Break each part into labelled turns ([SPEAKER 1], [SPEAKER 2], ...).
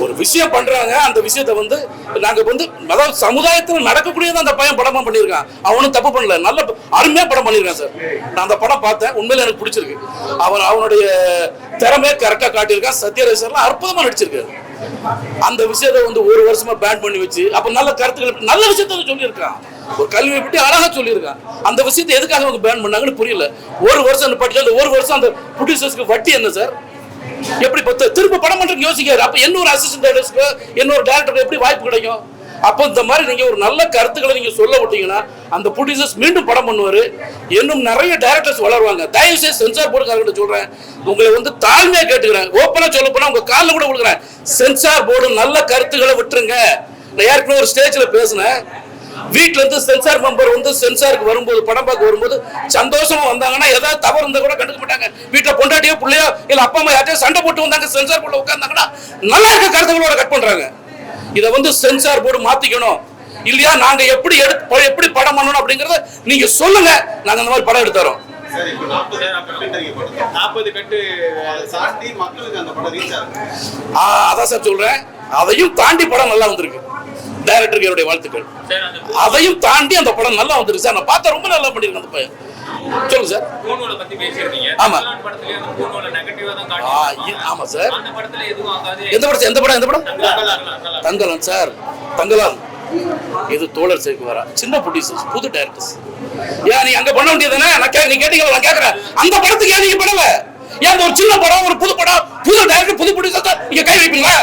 [SPEAKER 1] ஒரு விஷயம் பண்றாங்க, அந்த விஷயத்தை வந்து நாங்க வந்து அதாவது சமுதாயத்தில் நடக்கக்கூடியதான் அந்த பையன் படமா பண்ணியிருக்கான். அவனும் தப்பு பண்ணல, நல்ல அருமையா படம் பண்ணியிருக்கான் சார். நான் அந்த படம் பார்த்தேன், உண்மையில எனக்கு பிடிச்சிருக்கு. அவனுடைய திறமையை கரெக்டா காட்டியிருக்கான். சத்யராஜ்லாம் அற்புதமா நடிச்சிருக்காரு. அந்த விஷயத்தை வந்து ஒரு வருஷமா பேன் பண்ணி வச்சு அப்ப நல்ல கருத்துக்கள் நல்ல விஷயத்த சொல்லியிருக்கான். ஒரு கல்வியை பற்றி அழகா சொல்லியிருக்கான். அந்த விஷயத்தை எதுக்காக அவங்க பேன் பண்ணாங்கன்னு புரியல. ஒரு வருஷம் படிச்சு அந்த ஒரு வருஷம் அந்த ப்ரொடியூசர்ஸ்க்கு வட்டி என்ன சார்? எப்படி திரும்ப படம் பண்றதுக்கு யோசிக்காரு. அப்ப இன்னொரு அசிஸ்டன்ட் டைரக்டருக்கு இன்னொரு டைரக்டருக்கு எப்படி வாய்ப்பு கிடைக்கும்? அப்போ இந்த மாதிரி நீங்க ஒரு நல்ல கருத்துக்களை நீங்க சொல்ல விட்டீங்கன்னா அந்த ப்ரொடியூசர்ஸ் மீண்டும் படம் பண்ணுவாரு. இன்னும் நிறைய டைரக்டர்ஸ் வளருவாங்க. தயவு செய்து சென்சார் போர்டுக்காரர்கிட்ட சொல்றேன், உங்களை வந்து தாழ்மையா கேட்டுக்கிறேன், ஓப்பனா சொல்ல போனா உங்க காலில் கூட விழுகிறேன். சென்சார் போர்டு நல்ல கருத்துக்களை விட்டுருங்க. நான் ஏற்கனவே ஒரு ஸ்டேஜ்ல பேசினேன். வீட்டுல இருந்து சென்சார் மெம்பர் வந்து சென்சாருக்கு வரும்போது படம் பார்க்க வரும்போது சந்தோஷமா வந்தாங்கன்னா ஏதாவது தவறு இருந்தா கூட கண்டுக்க மாட்டாங்க. வீட்டுல பொண்டாட்டியோ பிள்ளையோ இல்ல அப்பா அம்மா யார்ட்டையோ சண்டை போட்டு வந்தாங்க, சென்சார் போர்டுல உட்கார்ந்தாங்கன்னா நல்லா இருக்க கருத்துக்களோட கட் பண்றாங்க. இதை வந்து சென்சார் போர்டு மாத்திக்கணும். இல்லையா நாங்க எப்படி படம் பண்ணணும் அப்படிங்கறத நீங்க சொல்லுங்க, நாங்க அந்த மாதிரி படம் எடுத்து தரோம். அதான் சார் சொல்றேன், அதையும் தாண்டி படம் நல்லா வந்திருக்கு. டைரக்டருக்கு என்னுடைய வாழ்த்துக்கள். அதையும் தாண்டி அந்த படம் நல்லா வந்திருக்கு சார். நான் பார்த்தா ரொம்ப நல்லா பண்ணிருக்கேன் அந்த பையன். சொல்லுங்க சார். பூனோல பத்தி பேசிருக்கீங்க. ஆமா. படத்துல அந்த பூனோல நெகட்டிவா தான் காட்டுறாங்க. ஆமா சார். அந்த படத்துல எதுவும் ஆகாது. எந்த படம்? தங்கலான் சார். தங்கலான். இது தோழர் சேகுவாரா சின்ன ப்ரொடியூசர்ஸ், புது டைரக்டர்ஸ். ஏன் நீ அங்க பண்ண வேண்டியதானே? நீ கேட்டீங்களா? நான் கேக்குறேன். அந்த படத்துக்கு ஏன் நீங்க பண்ணல? ஏன் ஒரு சின்ன படம், ஒரு புது படம், புது டைரக்டர், புது ப்ரொடியூசர் நீங்க கை வைப்பீங்களா?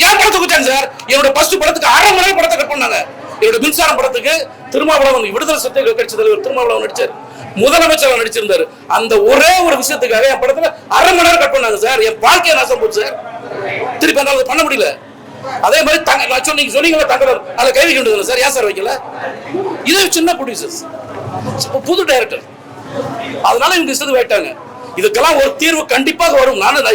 [SPEAKER 1] ஏன் படத்தை கொடுத்தாங்க சார்? என்னோட ஃபர்ஸ்ட் படத்துக்கு 1/2 மணி நேரம் படத்தை கட் பண்ணாங்க. என்னோட மின்சாரம் படத்துக்கு திருமாவளவன், விடுதலை சிறுத்தைகள் கட்சி தலைவர் திருமாவளவன் நடிச்சார், முதலமைச்சர் நடிச்சிருந்தாரு. அந்த ஒரே ஒரு விஷயத்துக்காக என் படத்துல 1/2 மணி நேரம் கட் பண்ணாங்க சார். என் வாழ்க்கையை நாசம் போச்சு சார். திருப்பி அந்த பண்ண முடியல. அதே மாதிரி நீங்க சொன்னீங்களா தங்கலர், அதை கை வைக்க வேண்டியது சார். ஏன் சார் வைக்கல? இது சின்ன ப்ரொடியூசர்ஸ், புது டைரக்டர், அதனால இவங்க இஷ்டத்துக்கு வைட்டாங்க. இதுக்கெல்லாம் ஒரு தீர்வு கண்டிப்பாக வரும். நானும்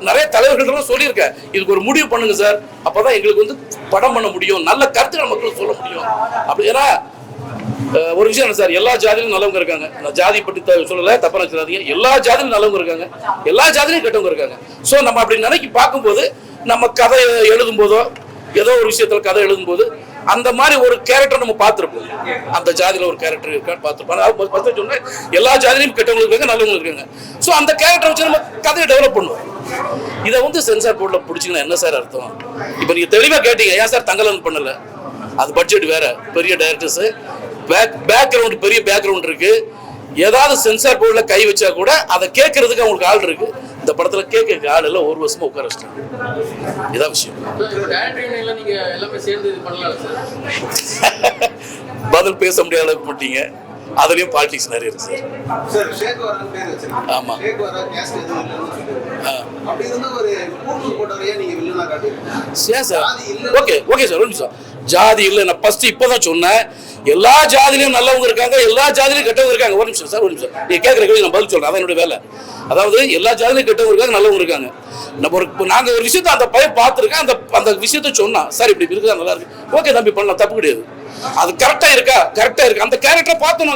[SPEAKER 1] நிறைய தலைவர்கள் சொல்லியிருக்கேன், இதுக்கு ஒரு முடிவு பண்ணுங்க சார். அப்பதான் எங்களுக்கு வந்து படம் பண்ண முடியும், நல்ல கருத்துக்கள் மக்களுக்கு சொல்ல முடியும். அப்படி ஏன்னா ஒரு விஷயம் என்ன சார், எல்லா ஜாதியிலும் நல்லவங்க இருக்காங்க. நான் ஜாதி பற்றி சொல்லல, தப்பா நினைச்சிடாதீங்க. எல்லா ஜாதியிலும் நல்லவங்க இருக்காங்க, எல்லா ஜாதியிலும் கெட்டவங்க இருக்காங்க. ஸோ நம்ம அப்படி நினைக்கி பார்க்கும்போது, நம்ம கதை எழுதும் போதோ ஏதோ ஒரு விஷயத்துல கதை எழுதும் போது அந்த மாதிரி ஒரு கேரக்டர் நம்ம பார்த்துருப்போம். அந்த ஜாதியில ஒரு கேரக்டர் இருக்கான்னு பார்த்துருப்போம். சொன்னேன் எல்லா ஜாதியிலும் கெட்டவங்க இருக்காங்க, நல்லவங்க இருக்காங்க. ஸோ அந்த கேரக்டர் வச்சு நம்ம கதையை டெவலப் பண்ணுவோம். இதை வந்து சென்சார் போர்ட்ல பிடிச்சிங்கன்னா என்ன சார் அர்த்தம்? இப்போ நீங்க தெளிவா கேட்டீங்க, ஏன் சார் தங்கலன் பண்ணல? அது பட்ஜெட் வேற, பெரிய டைரக்டர்ஸ், பேக்ரவுண்ட் பெரிய பேக்ரவுண்ட் இருக்கு. ஏதாவது சென்சார் போர்ட்ல கை வச்சா கூட அதை கேட்கறதுக்கு அவங்களுக்கு ஆள் இருக்கு. இந்த படத்துல கேட்க ஆள் இல்ல, ஒரு வருஷமா உட்கார வச்சிட்டாங்க. இதான் விஷயம். பதில் பேச முடியாத அளவுக்கு மாட்டீங்க. அதுலயும் பாலிடிக்ஸ் நிறைய இருக்கு சார். ஆமா. ஓகே சார், ஒரு நிமிஷம். ஜாதி இல்லை, நான் ஃபர்ஸ்ட் இப்பதான் சொன்னேன். எல்லா ஜாதியிலும் நல்லவங்க இருக்காங்க, எல்லா ஜாதியிலும் கெட்டவங்க இருக்காங்க. ஒரு நிமிஷம் சார், ஒரு நிமிஷம். நீங்க கேட்கற கேள்வி நான் பதில் சொல்றேன். அதான் என்னோட வேலை. அதாவது எல்லா ஜாதியிலும் கெட்டவங்க இருக்காங்க, நல்லவங்க இருக்காங்க. நாங்க ஒரு விஷயத்த அந்த பையன் பார்த்துருக்கேன், அந்த விஷயத்த சொன்னா சார் இப்படி இருக்குதா, நல்லா இருக்கு, ஓகே தம்பி பண்ணலாம், தப்பு கிடையாது. அது கரெக்டா இருக்கா? கரெக்டா இருக்கு. அந்த கேரக்டரை பார்த்தோம்.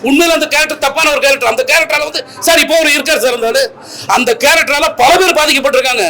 [SPEAKER 1] உண்மையில அந்த கேரக்டர் தப்பான ஒரு கேரக்டர். அந்த கேரக்டரால வந்து சார் இப்போ ஒரு இருக்காரு சார், அந்த கேரக்டரால பல பேர் பாதிக்கப்பட்டிருக்காங்க.